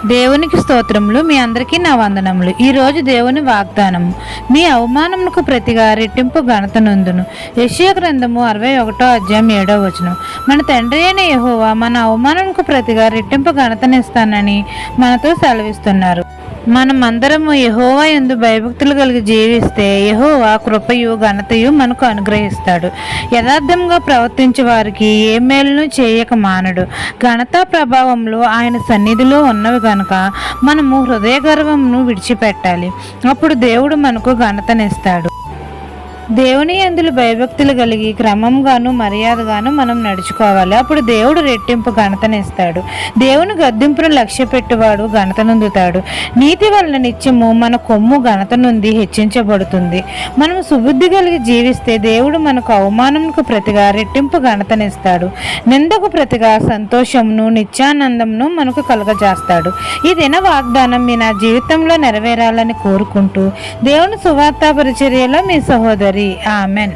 దేవునికి స్తోత్రములు. మీ అందరికీ నా వందనములు. ఈరోజు దేవుని వాగ్దానము, మీ అవమానమునకు ప్రతిగా రెట్టింపు ఘనత నొందును. యెషయా గ్రంథము 61:7. మన తండ్రి అయిన యెహోవా మన అవమానమునకు ప్రతిగా రెట్టింపు ఘనతనిస్తానని మనతో సెలవిస్తున్నారు. మనమందరము యెహోవా యందు భయభక్తులు కలిగి జీవిస్తే యెహోవా కృపయు ఘనతయు మనకు అనుగ్రహిస్తాడు. యథార్థంగా ప్రవర్తించే వారికి ఏ మేలును చేయక మానడు. ఘనత ప్రభావంలో ఆయన సన్నిధిలో ఉన్నవి గనుక మనము హృదయ గర్వమును విడిచిపెట్టాలి. అప్పుడు దేవుడు మనకు ఘనతనిస్తాడు. దేవుని యందు భయభక్తులు కలిగి క్రమంగాను మర్యాదగాను మనం నడుచుకోవాలి. అప్పుడు దేవుడు రెట్టింపు ఘనతనిస్తాడు. దేవుని గద్దింపును లక్ష్య పెట్టువాడు ఘనత నొందుతాడు. నీతి వలన నిత్యము మన కొమ్ము ఘనత నుండి హెచ్చించబడుతుంది. మనం సుబుద్ధి కలిగి జీవిస్తే దేవుడు మనకు అవమానమునకు ప్రతిగా రెట్టింపు ఘనతనిస్తాడు. నిందకు ప్రతిగా సంతోషమును నిత్యానందమును మనకు కలుగజేస్తాడు. ఈ దిన వాగ్దానం మీ నా జీవితంలో నెరవేరాలని కోరుకుంటూ దేవుని సువార్త పరిచర్యలో మీ సహోదరి. ఆమెన్.